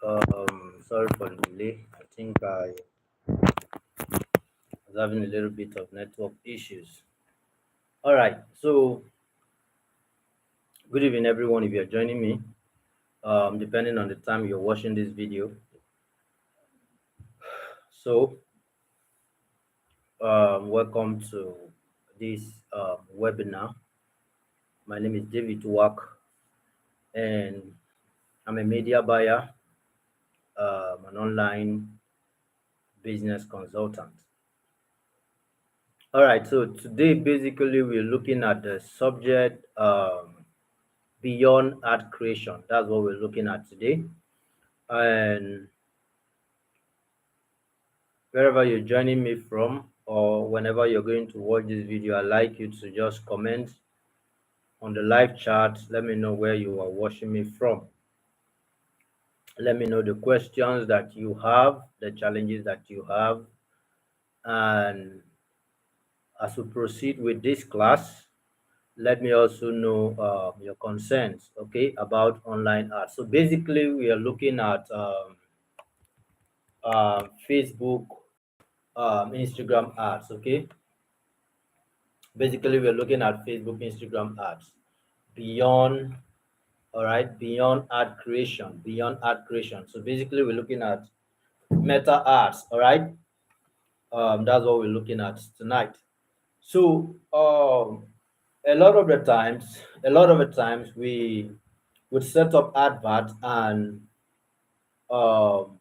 Sorry for the delay. I think I was having a little bit of network issues. All right. So, good evening, everyone. If you're joining me, depending on the time you're watching this video. So, welcome to this webinar. My name is David Wack, and I'm a media buyer, an online business consultant. All right. So today, basically, we're looking at the subject. Beyond art creation. That's what we're looking at today. And wherever you're joining me from, or whenever you're going to watch this video, I'd like you to just comment on the live chat. Let me know where you are watching me from. Let me know the questions that you have, the challenges that you have. And as we proceed with this class, let me also know your concerns, okay, about online art. So basically, we are looking at Facebook, Instagram ads. Okay, basically we're looking at Facebook, Instagram ads beyond. All right, beyond ad creation, beyond ad creation. So basically we're looking at meta ads. All right, that's what we're looking at tonight. So a lot of the times we would set up adverts and um,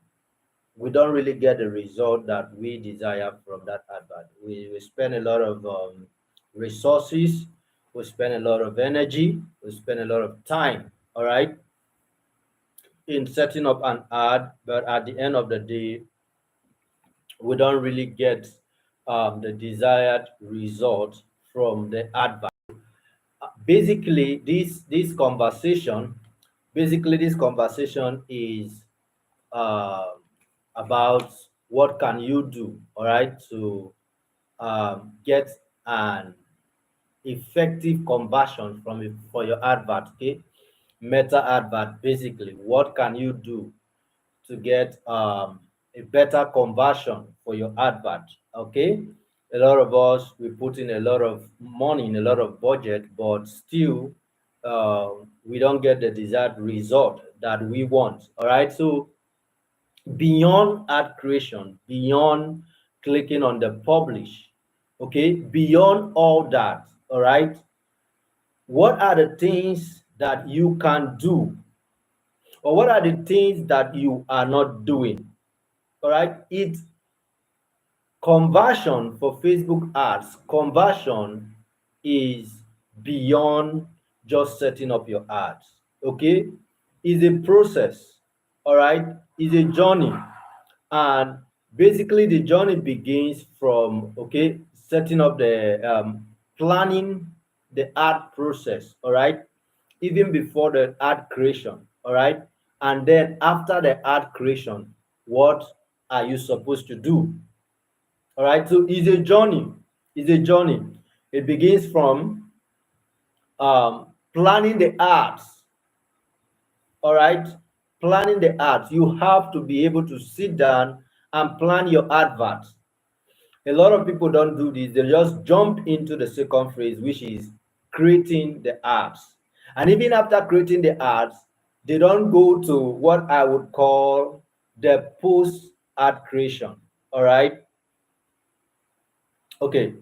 we don't really get the result that we desire from that advert. We spend a lot of resources, we spend a lot of energy, we spend a lot of time, all right, in setting up an ad, but at the end of the day, we don't really get the desired result from the advert. Basically, this conversation is uh, about what can you do, all right, to get an effective conversion from it for your advert. Okay, meta advert. Basically, what can you do to get a better conversion for your advert? Okay, a lot of us we put in a lot of money in a lot of budget, but still we don't get the desired result that we want. All right, so beyond ad creation, beyond clicking on the publish, okay, beyond all that, all right, what are the things that you can do, or what are the things that you are not doing? All right, it conversion for Facebook ads, conversion is beyond just setting up your ads, okay, is a process, all right, is a journey. And basically the journey begins from, okay, setting up the planning the ad process, all right, even before the ad creation, all right, and then after the ad creation, what are you supposed to do? All right, so it's a journey. It's a journey. It begins from planning the ads. All right, planning the ads. You have to be able to sit down and plan your advert. A lot of people don't do this. They just jump into the second phase, which is creating the ads. And even after creating the ads, they don't go to what I would call the post ad creation. All right. Okay.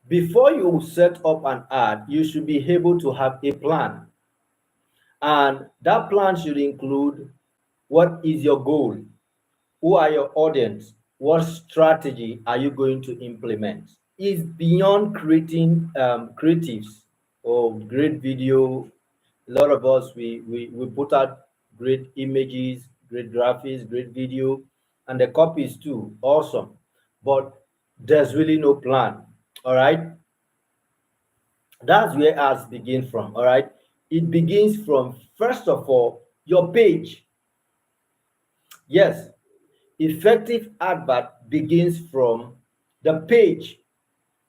Before you set up an ad, you should be able to have a plan. And that plan should include what is your goal? Who are your audience? What strategy are you going to implement? Is beyond creating creatives or great video. A lot of us we put out great images, great graphics, great video, and the copies too. Awesome. But there's really no plan. All right. That's where ads begin from. All right. It begins from, first of all, your page. Yes, effective advert begins from the page.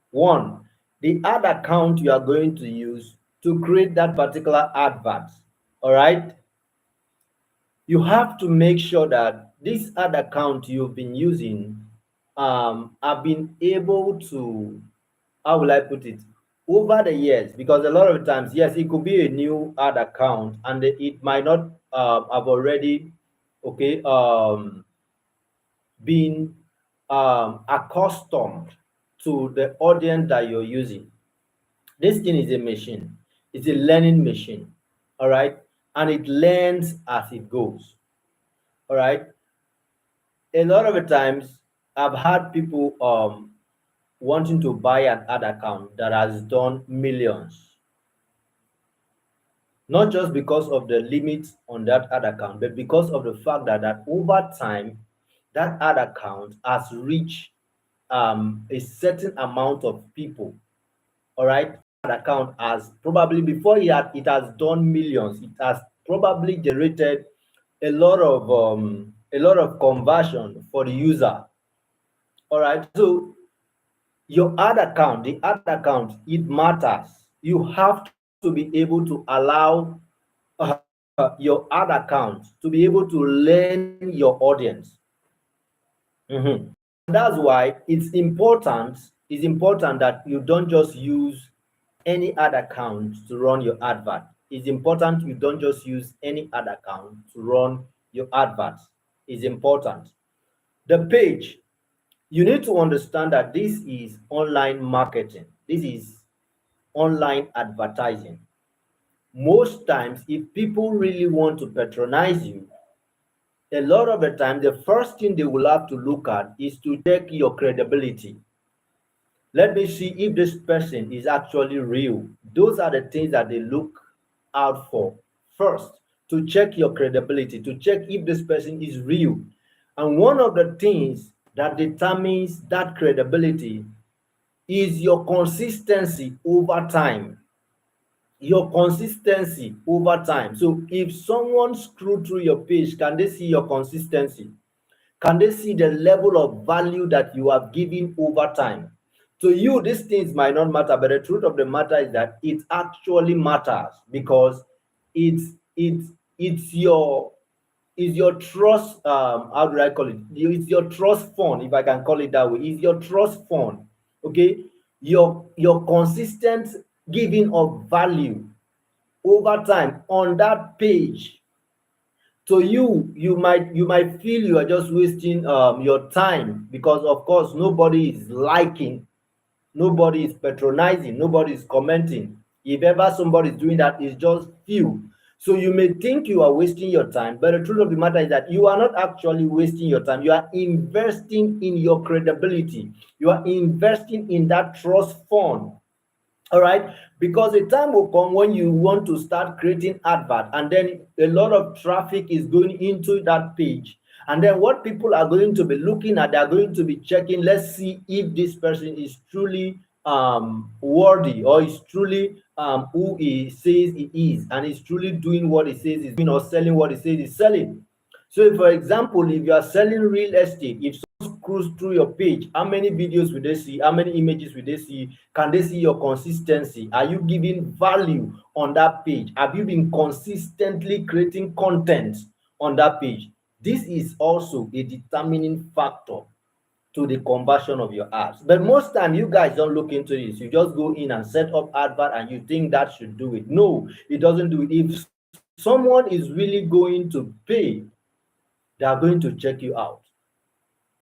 One, the ad account you are going to use to create that particular advert. All right. you have to make sure that this ad account you've been using have been able to, how will I put it, over the years, because a lot of times, yes, it could be a new ad account and it might not have already, okay, been accustomed to the audience that you're using. This thing is a machine. It's a learning machine. All right. And it learns as it goes. All right. A lot of the times I've had people wanting to buy an ad account that has done millions, not just because of the limits on that ad account, but because of the fact that over time that ad account has reached a certain amount of people. All right, that account has probably, before it has done millions, it has probably generated a lot of conversion for the user. All right, so your ad account, the ad account, it matters. You have to be able to allow your ad account to be able to learn your audience. Mhm. That's why it's important that you don't just use any ad account to run your advert. It's important you don't just use any ad account to run your advert. It's important. The page, you need to understand that this is online marketing. This is online advertising. Most times, if people really want to patronize you, a lot of the time, the first thing they will have to look at is to check your credibility. Let me see if this person is actually real. Those are the things that they look out for first, to check your credibility, to check if this person is real. And one of the things that determines that credibility is your consistency over time. Your consistency over time. So if someone screw through your page, can they see your consistency? Can they see the level of value that you have given over time? To you, these things might not matter, but the truth of the matter is that it actually matters, because it's it's your trust, how do I call it? It's your trust fund, if I can call it that way. It's your trust fund. Okay, your consistent giving of value over time on that page. To you, you might feel you are just wasting your time, because of course nobody is liking, nobody is patronizing, nobody is commenting. If ever somebody is doing that, it's just few. So you may think you are wasting your time, but the truth of the matter is that you are not actually wasting your time. You are investing in your credibility. You are investing in that trust fund. All right, because a time will come when you want to start creating advert, and then a lot of traffic is going into that page, and then what people are going to be looking at, they're going to be checking, let's see if this person is truly worthy, or is truly who he says he is, and is truly doing what he says he's doing, or selling what he says he's selling. So, for example, if you are selling real estate, if someone screws through your page, how many videos will they see? How many images will they see? Can they see your consistency? Are you giving value on that page? Have you been consistently creating content on that page? This is also a determining factor to the conversion of your ads. But most time, you guys don't look into this. You just go in and set up advert, and you think that should do it. No, it doesn't do it. If someone is really going to pay, they are going to check you out.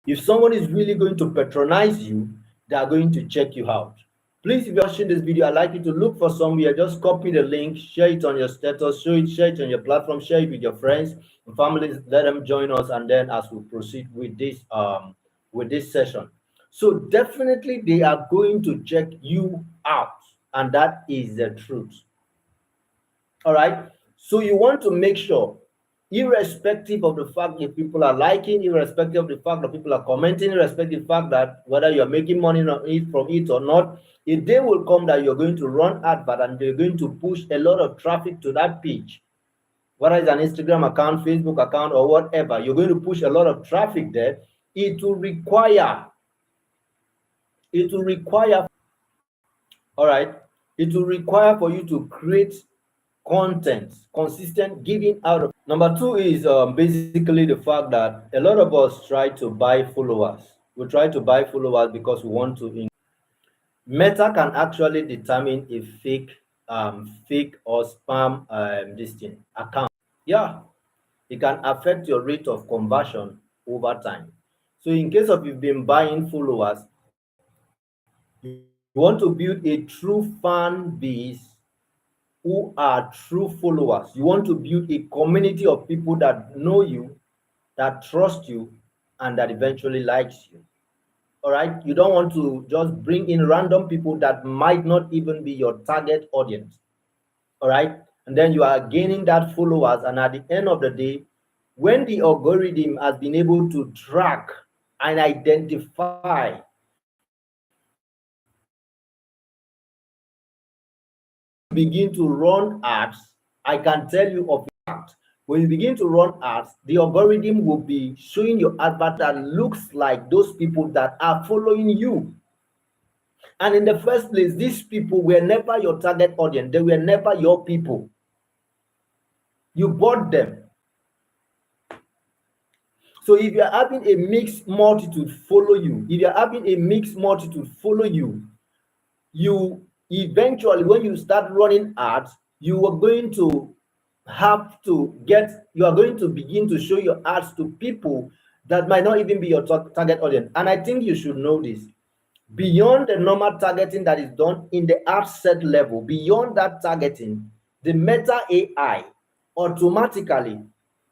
If someone is really going to patronize you, they are going to check you out. Please, if you're watching this video, I'd like you to look for somewhere, just copy the link, share it on your status, share it on your platform, share it with your friends and families, let them join us, and then as we proceed with this session. So definitely they are going to check you out, and that is the truth. All right. So you want to make sure, irrespective of the fact that people are liking, irrespective of the fact that people are commenting, irrespective of the fact that whether you're making money from it or not, a day will come that you're going to run advert and they're going to push a lot of traffic to that page. Whether it's an Instagram account, Facebook account, or whatever, you're going to push a lot of traffic there. It will require, it will require, all right, it will require for you to create content, consistent giving out of. Number two is basically the fact that a lot of us try to buy followers. We try to buy followers because we want to. Meta can actually determine if fake or spam this thing account. Yeah, it can affect your rate of conversion over time. So in case of you've been buying followers, you want to build a true fan base who are true followers. You want to build a community of people that know you, that trust you, and that eventually likes you. All right. You don't want to just bring in random people that might not even be your target audience. All right. And then you are gaining that followers. And at the end of the day, when the algorithm has been able to track and identify begin to run ads, I can tell you of fact, when you begin to run ads, the algorithm will be showing you advert that looks like those people that are following you. And in the first place, these people were never your target audience. They were never your people. You bought them. So if you're having a mixed multitude follow you, you eventually, when you start running ads, you are going to you are going to begin to show your ads to people that might not even be your target audience. And I think you should know this. Beyond the normal targeting that is done in the ad set level, beyond that targeting, the Meta AI automatically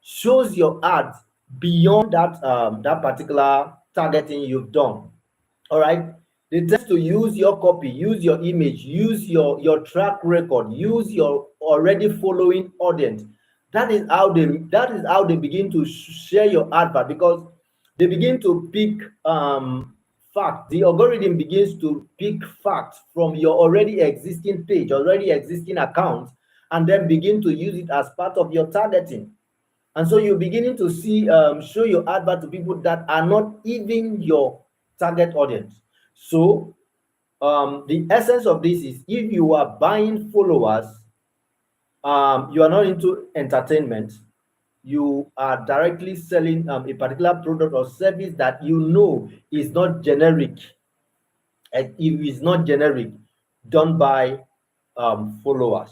shows your ads beyond that particular targeting you've done. All right. They tend to use your copy, use your image, use your track record, use your already following audience. That is how they begin to share your advert, because they begin to pick fact. The algorithm begins to pick facts from your already existing page, already existing account, and then begin to use it as part of your targeting. And so you're beginning to see show your advert to people that are not even your target audience. So the essence of this is, if you are buying followers, you are not into entertainment, you are directly selling a particular product or service that you know is not generic. And if it's not generic, don't buy followers.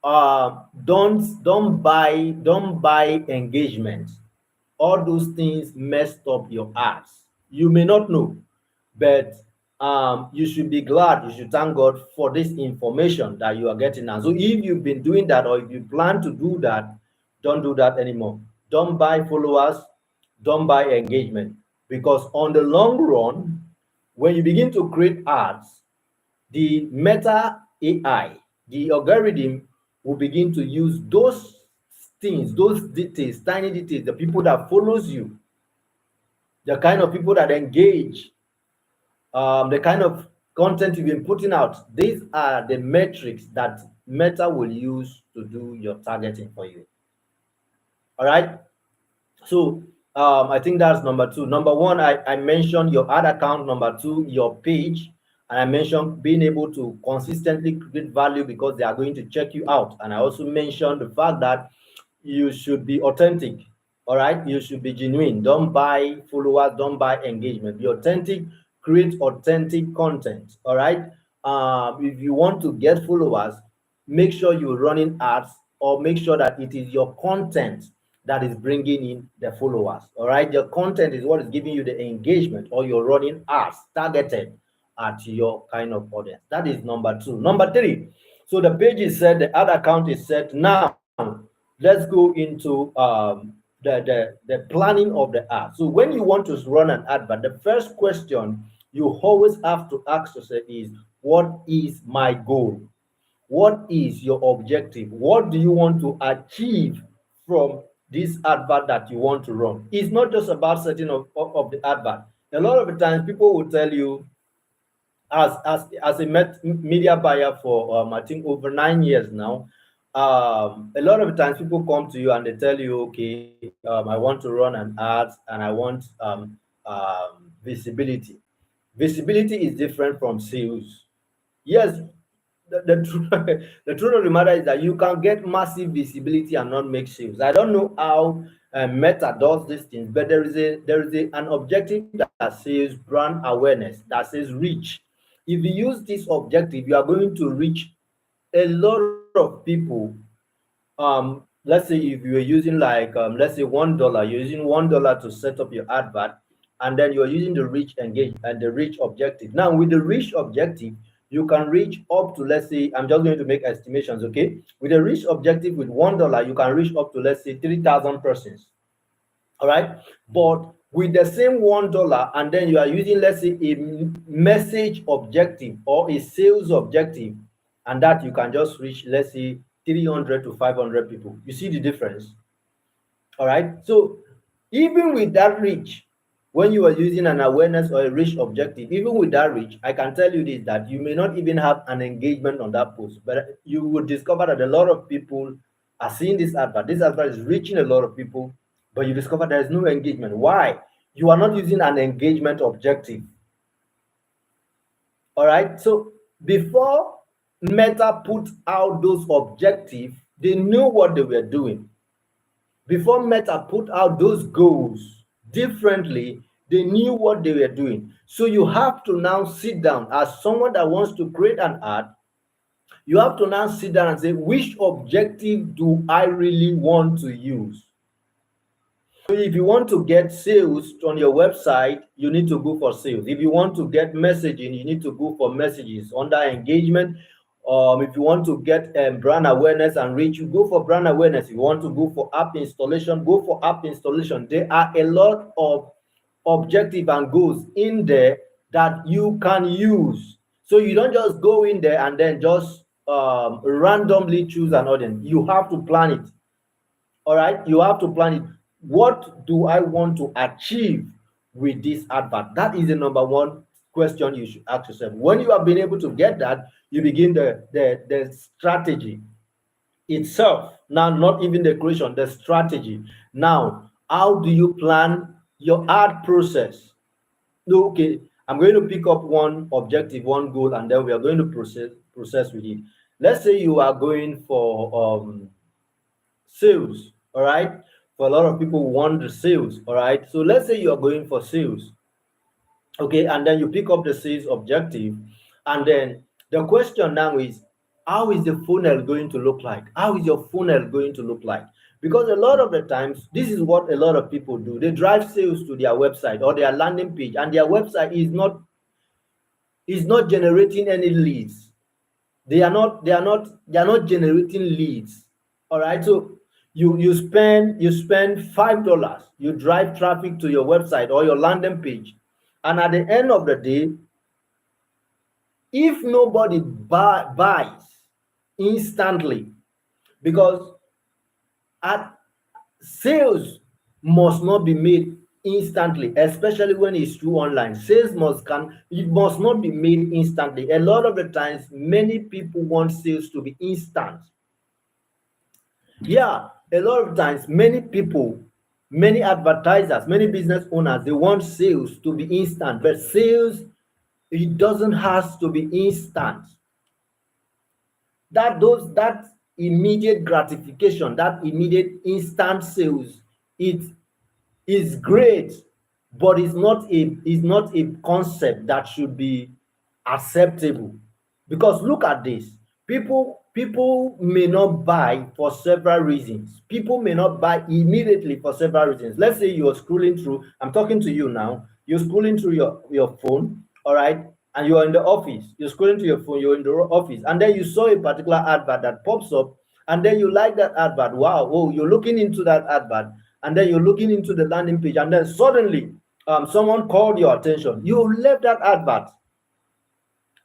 Don't buy engagement. All those things messed up your ads. You may not know, but you should be glad, you should thank God for this information that you are getting now. So if you've been doing that, or if you plan to do that, don't do that anymore. Don't buy followers, don't buy engagement, because on the long run, when you begin to create ads, the Meta AI, the algorithm, will begin to use those things, those details, tiny details, the people that follows you, the kind of people that engage, the kind of content you've been putting out. These are the metrics that Meta will use to do your targeting for you. All right. So I think that's number two. Number one, I mentioned your ad account. Number two, your page. And I mentioned being able to consistently create value because they are going to check you out. And I also mentioned the fact that you should be authentic. All right. You should be genuine. Don't buy followers, don't buy engagement. Be authentic, create authentic content. All right. If you want to get followers, make sure you're running ads, or make sure that it is your content that is bringing in the followers. All right. Your content is what is giving you the engagement, or you're running ads targeted at your kind of audience. That is number two. Number three. So the page is set, the ad account is set. Now, let's go into the planning of the ad. So when you want to run an advert, the first question you always have to ask yourself is, what is my goal? What is your objective? What do you want to achieve from this advert that you want to run? It's not just about setting of the advert. A lot of the times people will tell you, as a media buyer for I think over 9 years now, a lot of times people come to you and they tell you, okay, I want to run an ad and I want visibility. Visibility is different from sales. Yes, the truth the truth of the matter is that you can get massive visibility and not make sales. I don't know how Meta does these things, but an objective that says brand awareness, that says reach. If you use this objective, you are going to reach a lot of people. Let's say if you are using like let's say $1, you're using $1 to set up your advert, and then you're using the reach engage and the reach objective. Now with the reach objective, you can reach up to, let's say, I'm just going to make estimations, okay? With a reach objective with $1, you can reach up to, let's say, 3,000 persons. All right, but with the same $1, and then you are using, let's say, a message objective or a sales objective, and that you can just reach, let's say, 300 to 500 people. You see the difference? All right, so even with that reach, when you are using an awareness or a reach objective, even with that reach, I can tell you this, that you may not even have an engagement on that post, but you will discover that a lot of people are seeing this advert. This advert is reaching a lot of people, but you discover there is no engagement. Why? You are not using an engagement objective. All right, so before Meta put out those objectives, they knew what they were doing. Before Meta put out those goals differently, they knew what they were doing. So you have to now sit down as someone that wants to create an ad. You have to now sit down and say, which objective do I really want to use? So if you want to get sales on your website, you need to go for sales. If you want to get messaging, you need to go for messages under engagement. If you want to get brand awareness and reach, you go for brand awareness. If you want to go for app installation, go for app installation. There are a lot of objective and goals in there that you can use. So you don't just go in there and then just randomly choose an audience. You have to plan it. All right, you have to plan it. What do I want to achieve with this advert? That is the number one question you should ask yourself. When you have been able to get that, you begin the strategy itself. Now, not even the creation, the strategy. Now, how do you plan your ad process? Okay, I'm going to pick up one objective, one goal, and then we are going to process with it. Let's say you are going for sales, all right? For a lot of people want the sales, all right? So let's say you are going for sales, okay? And then you pick up the sales objective, and then the question now is, how is the funnel going to look like? How is your funnel going to look like? Because a lot of the times, this is what a lot of people do. They drive sales to their website or their landing page, and their website is not generating any leads. They are not generating leads. All right. So you spend $5, you drive traffic to your website or your landing page, and at the end of the day, if nobody buys instantly, because sales must not be made instantly, especially when it's through online. Sales must not be made instantly. A lot of the times, many people want sales to be instant. Yeah, a lot of times, many people, many advertisers, many business owners, they want sales to be instant, but sales, it doesn't have to be instant. That immediate gratification, that immediate instant sales, it is great, but it's not a concept that should be acceptable. Because look at this, people may not buy for several reasons. People may not buy immediately for several reasons. Let's say you're scrolling through, I'm talking to you now, you're scrolling through your phone, all right, and you're in the office, you're scrolling to your phone, you're in the office, and then you saw a particular advert that pops up, and then you like that advert. Wow, oh, you're looking into that advert, and then you're looking into the landing page, and then suddenly someone called your attention. You left that advert,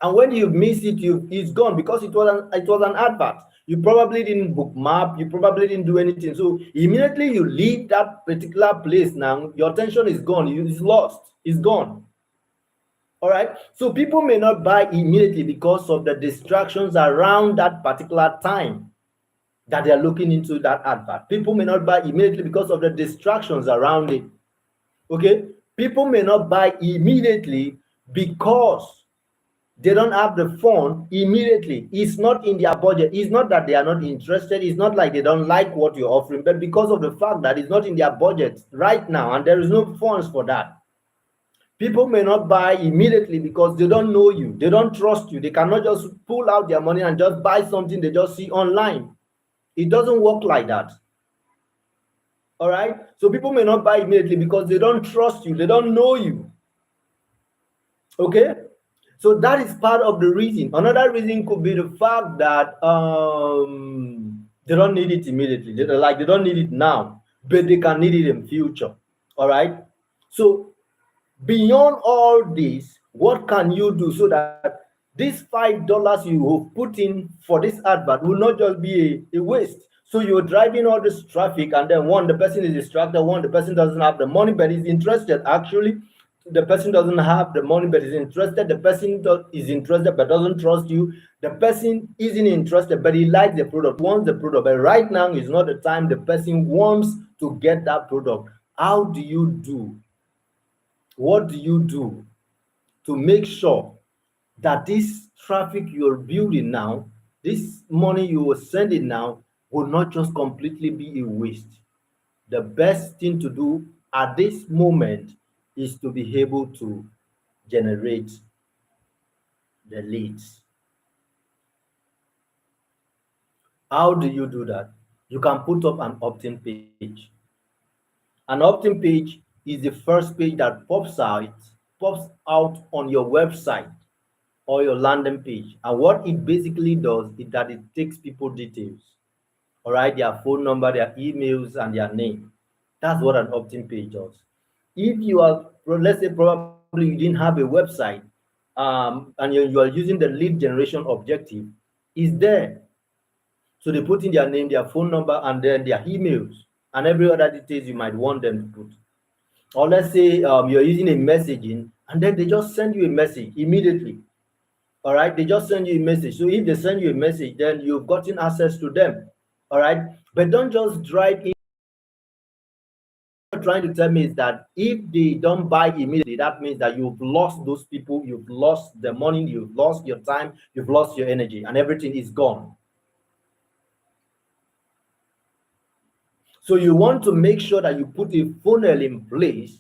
and when you miss it, it's gone, because it was an advert. You probably didn't bookmark, you probably didn't do anything. So immediately you leave that particular place, now your attention is gone, it's lost, it's gone. All right, so people may not buy immediately because of the distractions around that particular time that they are looking into that advert. People may not buy immediately because of the distractions around it. Okay, people may not buy immediately because they don't have the fund immediately. It's not in their budget. It's not that they are not interested. It's not like they don't like what you're offering, but because of the fact that it's not in their budget right now and there is no funds for that. People may not buy immediately because they don't know you. They don't trust you. They cannot just pull out their money and just buy something they just see online. It doesn't work like that. All right? So people may not buy immediately because they don't trust you. They don't know you. Okay? So that is part of the reason. Another reason could be the fact that they don't need it immediately. They don't need it now, but they can need it in future. All right? So beyond all this, what can you do so that this $5 you have put in for this advert will not just be a waste? So you're driving all this traffic, and then one, the person is distracted, one, the person doesn't have the money but is interested. Actually, the person doesn't have the money but is interested. The person is interested but doesn't trust you. The person isn't interested but he likes the product, wants the product, but right now is not the time the person wants to get that product. How do you do? What do you do to make sure that this traffic you're building now, this money you are sending now, will not just completely be a waste? The best thing to do at this moment is to be able to generate the leads. How do you do that? You can put up an opt-in page. An opt-in page is the first page that pops out on your website or your landing page. And what it basically does is that it takes people details, all right, their phone number, their emails, and their name. That's what an opt-in page does. If you are, let's say, probably you didn't have a website, and you are using the lead generation objective, is there. So they put in their name, their phone number, and then their emails, and every other details you might want them to put. Or let's say you're using a messaging, and then they just send you a message immediately. All right, they just send you a message. So if they send you a message, then you've gotten access to them. All right, but don't just drive in. What you're trying to tell me is that if they don't buy immediately, that means that you've lost those people, you've lost the money, you've lost your time, you've lost your energy, and everything is gone. So you want to make sure that you put a funnel in place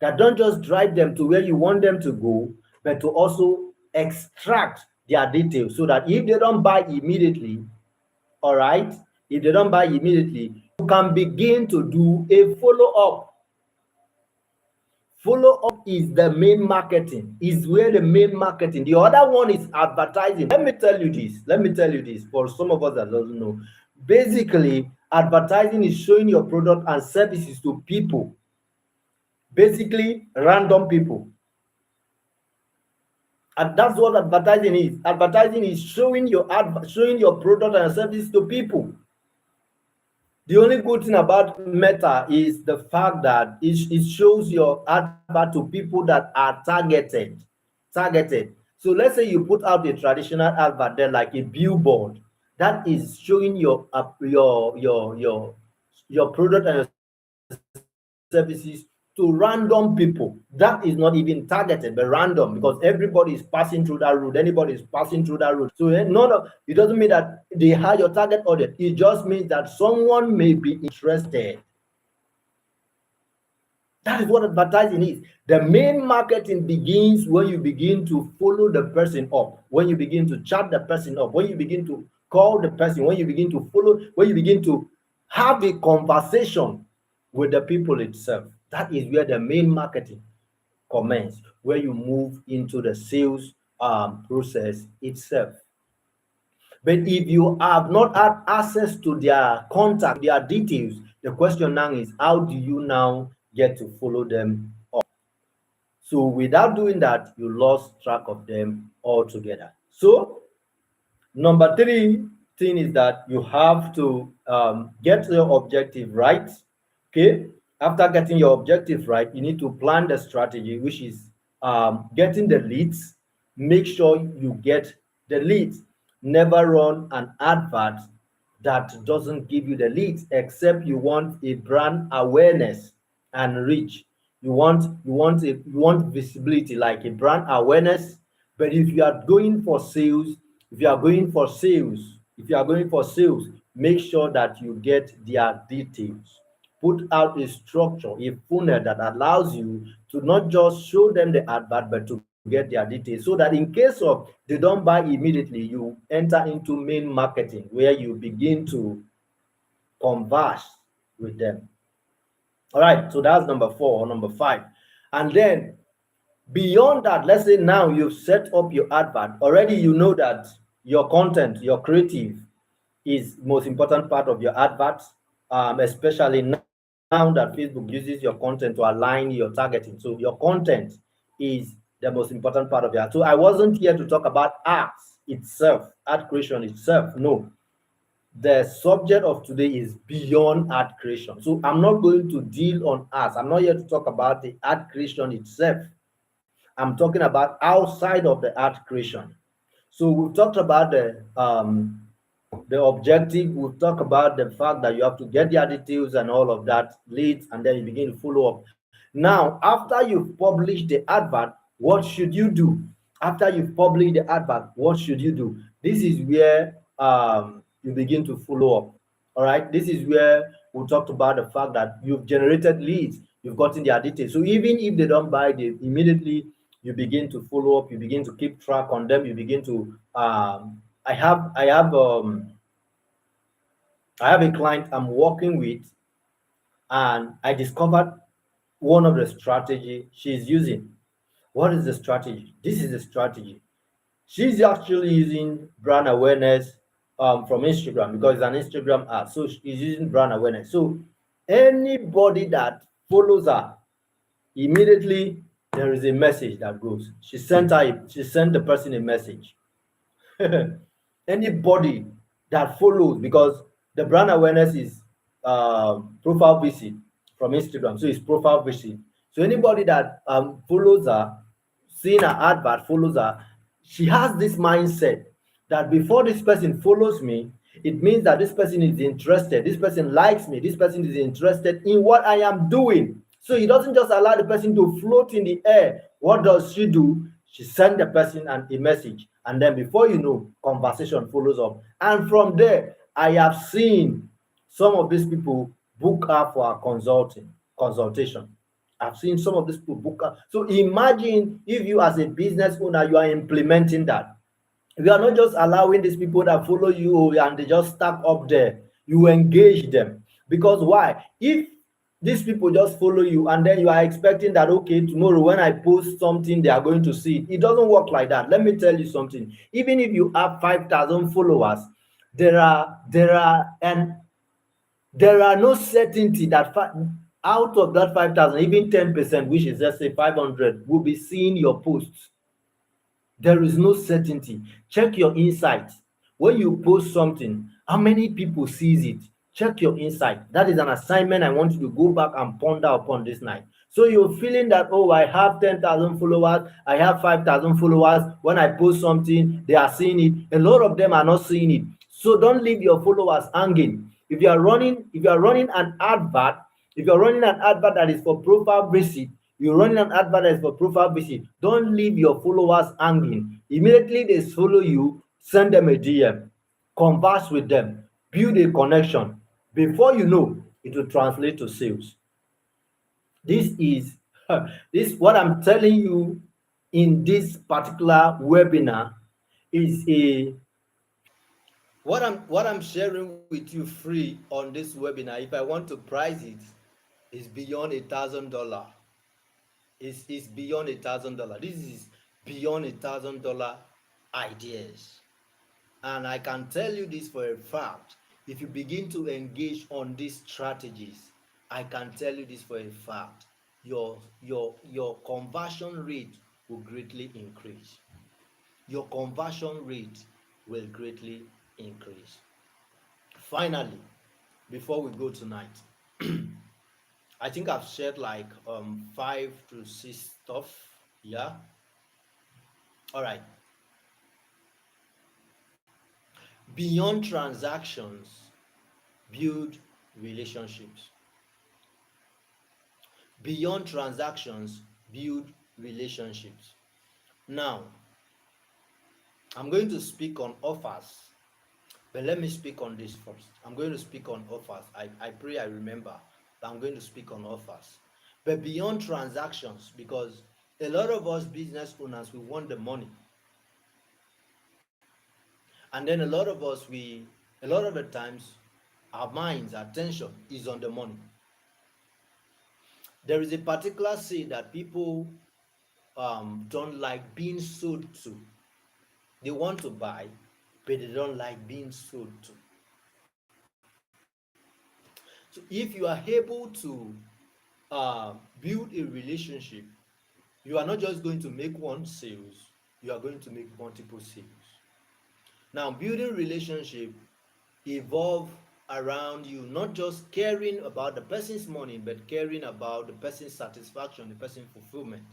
that don't just drive them to where you want them to go, but to also extract their details so that if they don't buy immediately, all right, if they don't buy immediately, you can begin to do a follow-up. Follow-up is the main marketing, is where the main marketing. The other one is advertising. Let me tell you this for some of us that doesn't know. Basically, advertising is showing your product and services to people, basically random people. And that's what advertising is. Advertising is showing your product and service to people. The only good thing about Meta is the fact that it shows your advert to people that are targeted. So let's say you put out a traditional advert there, like a billboard, that is showing your product and services to random people. That is not even targeted, but random, because everybody is passing through that road. Anybody is passing through that road. So it doesn't mean that they are your target audience. It just means that someone may be interested. That is what advertising is. The main marketing begins when you begin to follow the person up, when you begin to chat the person up, when you begin to call the person, when you begin to follow, when you begin to have a conversation with the people itself. That is where the main marketing commences, where you move into the sales process itself. But if you have not had access to their contact, their details, the question now is, how do you now get to follow them up? So without doing that, you lost track of them altogether. So number 3 thing is that you have to get your objective right. Okay. After getting your objective right, you need to plan the strategy, which is getting the leads. Make sure you get the leads. Never run an advert that doesn't give you the leads, except you want a brand awareness and reach. You want visibility, like a brand awareness But if you are going for sales, if you are going for sales, if you are going for sales, make sure that you get their details. Put out a structure, a funnel that allows you to not just show them the advert, but to get their details so that in case of they don't buy immediately, you enter into main marketing where you begin to converse with them. All right, so that's number four or number five. And then beyond that, let's say now you've set up your advert. Already you know that your content, your creative is most important part of your advert, especially now that Facebook uses your content to align your targeting. So your content is the most important part of your ad. So I wasn't here to talk about ads itself, ad creation itself. No, the subject of today is beyond ad creation. So I'm not going to deal on ads. I'm not here to talk about the ad creation itself. I'm talking about outside of the ad creation. So we've talked about the objective. We've talked about the fact that you have to get their details and all of that leads, and then you begin to follow up. Now, after you've published the advert, what should you do? After you've published the advert, what should you do? This is where you begin to follow up. All right. This is where we talked about the fact that you've generated leads, you've gotten their details. So even if they don't buy, they immediately you begin to follow up, you begin to keep track on them, you begin to I have a client I'm working with, and I discovered one of the strategy she's using. What is the strategy? This is the strategy. She's actually using brand awareness from Instagram because it's an Instagram ad. So she's using brand awareness. So anybody that follows her, immediately there is a message that goes. She sent the person a message. Anybody that follows, because the brand awareness is profile visit from Instagram, so it's profile visit. So anybody that follows her, seeing her advert, follows her, she has this mindset that before this person follows me, it means that this person is interested, this person likes me, this person is interested in what I am doing. So he doesn't just allow the person to float in the air. What does she do? She sends the person a message, and then before you know, conversation follows up. And from there, I have seen some of these people book her for a consultation. I've seen some of these people book her. So imagine if you, as a business owner, you are implementing that. You are not just allowing these people that follow you and they just stack up there. You engage them. Because why? If these people just follow you and then you are expecting that, okay, tomorrow when I post something, they are going to see it. It doesn't work like that. Let me tell you something. Even if you have 5,000 followers, there are no certainty that out of that 5,000, even 10%, which is, let's say, 500, will be seeing your posts. There is no certainty. Check your insight. When you post something, how many people sees it? Check your insight. That is an assignment I want you to go back and ponder upon this night. So you're feeling that, oh, I have 10,000 followers, I have 5,000 followers. When I post something, they are seeing it. A lot of them are not seeing it. So don't leave your followers hanging. If you are running an advert, if you're running an advert that is for profile visit, you're running an advert that is for profile visit, don't leave your followers hanging. Immediately they follow you, send them a DM, converse with them, build a connection. Before you know, it will translate to sales. This is this what I'm telling you in this particular webinar is a what I'm sharing with you free on this webinar. If I want to price it, is beyond $1,000. Is beyond $1,000. This is beyond $1,000 ideas. And I can tell you this for a fact. If you begin to engage on these strategies, I can tell you this for a fact. Your conversion rate will greatly increase. Your conversion rate will greatly increase. Finally, before we go tonight, I think I've shared like 5 to 6 stuff. Yeah. All right. Beyond transactions, build relationships. Beyond transactions, build relationships. Now, I'm going to speak on offers, but let me speak on this first. I'm going to speak on offers. I pray I remember that I'm going to speak on offers. But beyond transactions, because a lot of us business owners, we want the money. And then a lot of the times, our minds, our attention is on the money. There is a particular say that people don't like being sold to. They want to buy, but they don't like being sold to. So if you are able to build a relationship, you are not just going to make one sales, you are going to make multiple sales. Now, building relationship evolve around you not just caring about the person's money, but caring about the person's satisfaction, the person's fulfillment.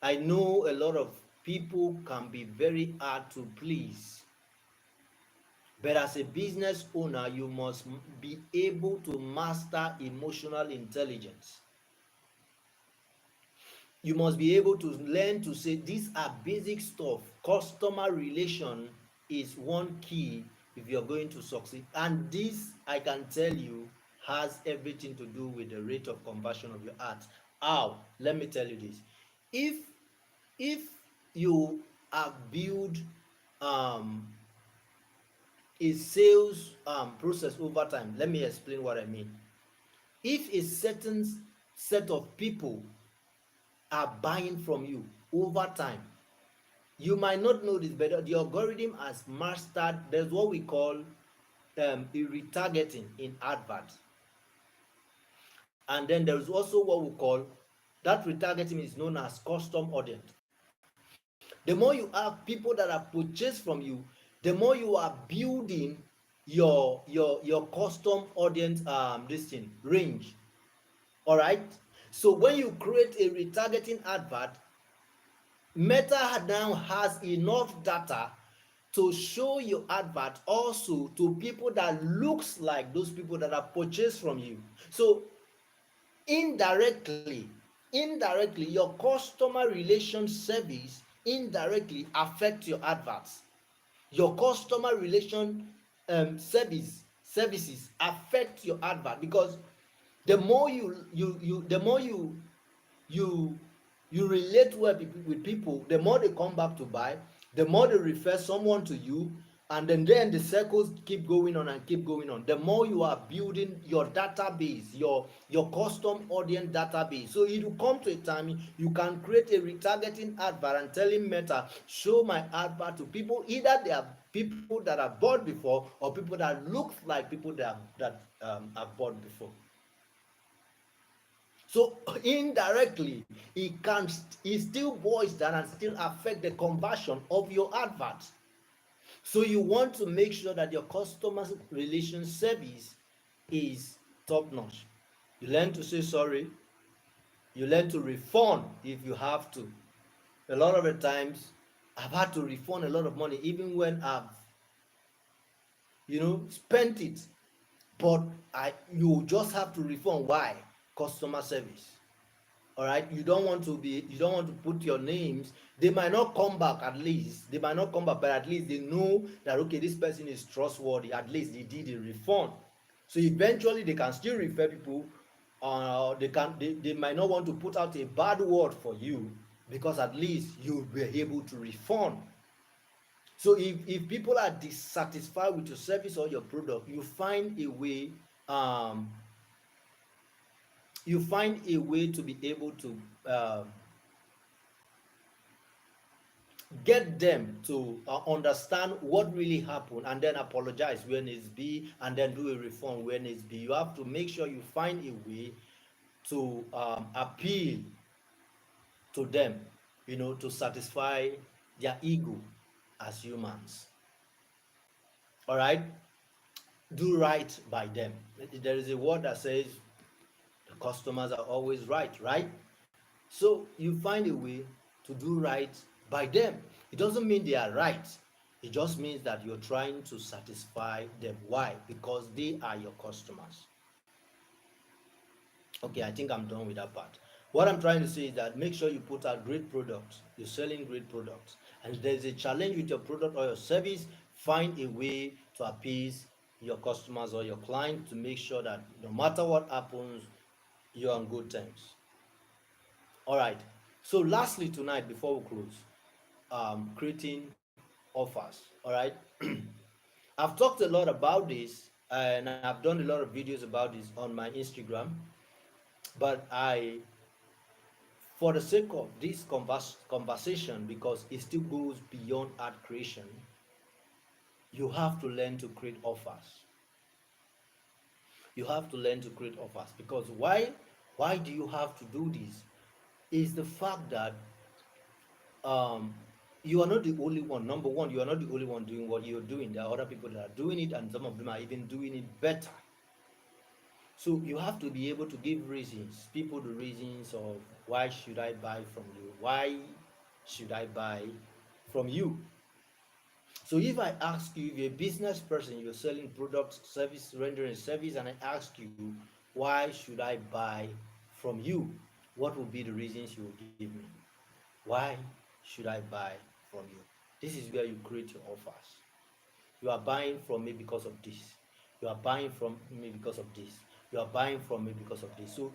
I know a lot of people can be very hard to please, but as a business owner, you must be able to master emotional intelligence. You must be able to learn to say these are basic stuff. Customer relation is one key if you're going to succeed. And this, I can tell you, has everything to do with the rate of conversion of your ads. How? Let me tell you this. If if you have built um, a sales process over time, let me explain what I mean. If a certain set of people are buying from you over time, you might not know this, but the algorithm has mastered. There's what we call a retargeting in adverts, and then there's also what we call that retargeting is known as custom audience. The more you have people that are purchased from you, the more you are building your custom audience this thing range. All right. So when you create a retargeting advert, Meta now has enough data to show your advert also to people that looks like those people that are purchased from you. So indirectly, indirectly, your customer relation service indirectly affect your adverts. Your customer relation services affect your advert, because the more you you relate well with people, the more they come back to buy, the more they refer someone to you, and then the circles keep going on and keep going on. The more you are building your database, your custom audience database. So it will come to a time you can create a retargeting advert and telling Meta, show my advert to people, either they are people that have bought before or people that look like people that have bought before. So indirectly, it still boils down and still affect the conversion of your advert. So you want to make sure that your customer relation service is top notch. You learn to say sorry. You learn to refund if you have to. A lot of the times, I've had to refund a lot of money even when I've spent it. But you just have to refund. Why? Customer service. All right, you don't want to put your names. They might not come back, at least they might not come back, but at least they know that, okay, this person is trustworthy. At least they did a refund. So eventually they can still refer people. They might not want to put out a bad word for you, because at least you were able to refund. So if people are dissatisfied with your service or your product, um you find a way to be able to get them to understand what really happened, and then apologize when it's be, and then do a refund when it's be. You have to make sure you find a way to appeal to them, to satisfy their ego as humans. All right, do right by them. There is a word that says the customers are always right, right? So you find a way to do right by them. It doesn't mean they are right. It just means that you're trying to satisfy them. Why? Because they are your customers. Okay, I think I'm done with that part. What I'm trying to say is that make sure you put out great products. You're selling great products. And if there's a challenge with your product or your service, find a way to appease your customers or your client to make sure that no matter what happens, you're on good terms. All right. So, lastly, tonight, before we close, creating offers. All right. I've talked a lot about this and I've done a lot of videos about this on my Instagram, but for the sake of this conversation, because it still goes beyond art creation, you have to learn to create offers. You have to learn to create offers because why do you have to do this? Is the fact that um, you are not the only one. Number one, you are not the only one doing what you're doing. There are other people that are doing it, and some of them are even doing it better. So you have to be able to give reasons, people the reasons of why should I buy from you? Why should I buy from you? So if I ask you, if you're a business person, you're selling products, service, rendering service, and I ask you, why should I buy from you? What would be the reasons you will give me? Why should I buy from you? This is where you create your offers. You are buying from me because of this. You are buying from me because of this. You are buying from me because of this. So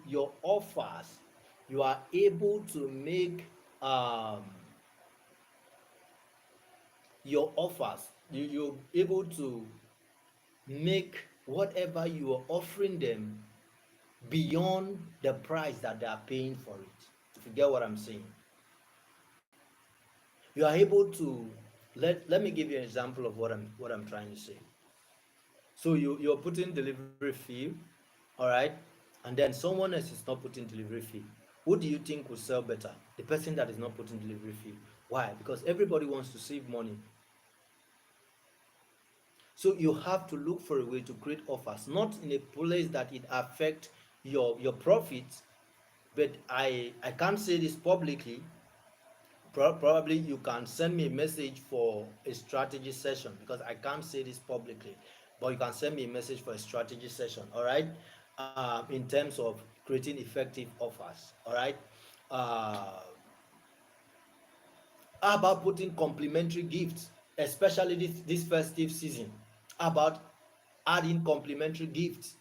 your offers, you are able to make um your offers, you're able to make whatever you are offering them beyond the price that they are paying for it. If you get what I'm saying, you are able to let me give you an example of what I'm trying to say. So you're putting delivery fee, all right, and then someone else is not putting delivery fee. Who do you think will sell better? The person that is not putting delivery fee. Why? Because everybody wants to save money. So you have to look for a way to create offers, not in a place that it affect your profits. But I can't say this publicly. Probably you can send me a message for a strategy session because I can't say this publicly. But you can send me a message for a strategy session. All right, in terms of creating effective offers. All right. Uh, how about putting complimentary gifts, especially this festive season? How about adding complimentary gifts?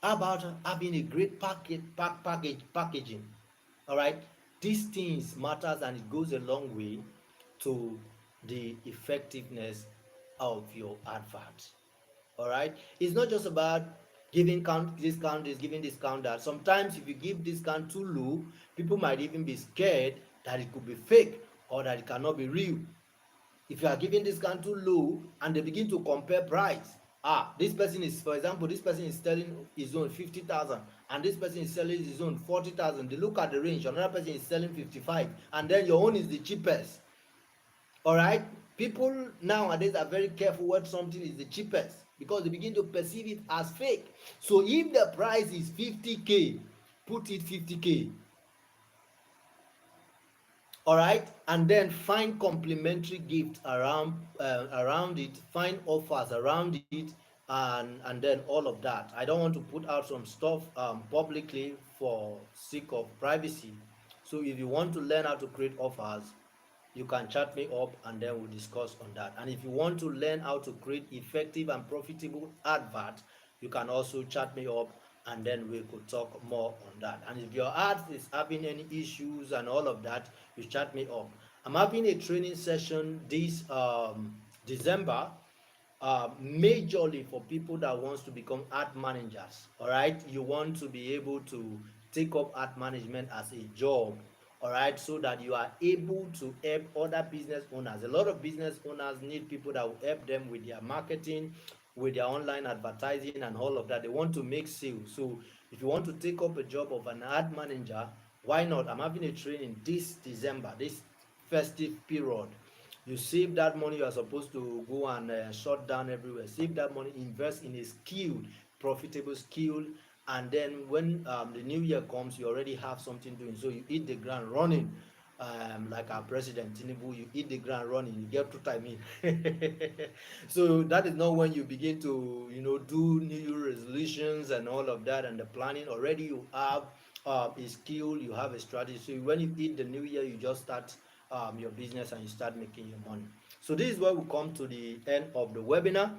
How about having a great packaging? All right, these things matters and it goes a long way to the effectiveness of your advert. All right, it's not just about giving discount this, giving discount that. Sometimes if you give discount too low, people might even be scared that it could be fake or that it cannot be real. If you are giving discount too low and they begin to compare price, this person is, for example, this person is selling his own 50,000 and this person is selling his own 40,000. They look at the range, another person is selling 55 and then your own is the cheapest. All right, people nowadays are very careful when something is the cheapest because they begin to perceive it as fake. So if the price is 50K, put it 50K. All right, and then find complimentary gifts around it, find offers around it, and then all of that. I don't want to put out some stuff publicly for sake of privacy. So if you want to learn how to create offers, you can chat me up and then we'll discuss on that. And if you want to learn how to create effective and profitable advert, you can also chat me up and then we could talk more on that. And if your ad is having any issues and all of that, you chat me up. I'm having a training session this December, majorly for people that wants to become ad managers. All right, you want to be able to take up ad management as a job. All right, so that you are able to help other business owners. A lot of business owners need people that will help them with their marketing, with their online advertising and all of that. They want to make sales. So if you want to take up a job of an ad manager, why not? I'm having a training this December, this festive period. You save that money you are supposed to go and shut down everywhere. Save that money, invest in a skilled, profitable skill, and then when the new year comes, you already have something doing. So you hit the ground running. like our president Tinubu, you hit the ground running, you get through time in. So that is not when you begin to, do new resolutions and all of that and the planning. Already you have a skill, you have a strategy. So when you hit the new year, you just start your business and you start making your money. So this is where we come to the end of the webinar.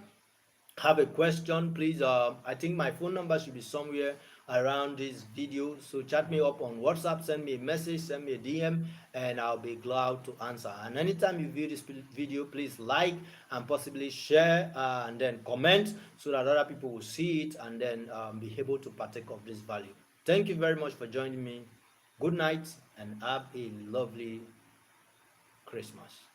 Have a question, please, I think my phone number should be somewhere around this video, so chat me up on WhatsApp, send me a message, send me a DM, and I'll be glad to answer. And anytime you view this video, please like and possibly share, and then comment, so that other people will see it and then be able to partake of this value. Thank you very much for joining me. Good night and have a lovely Christmas.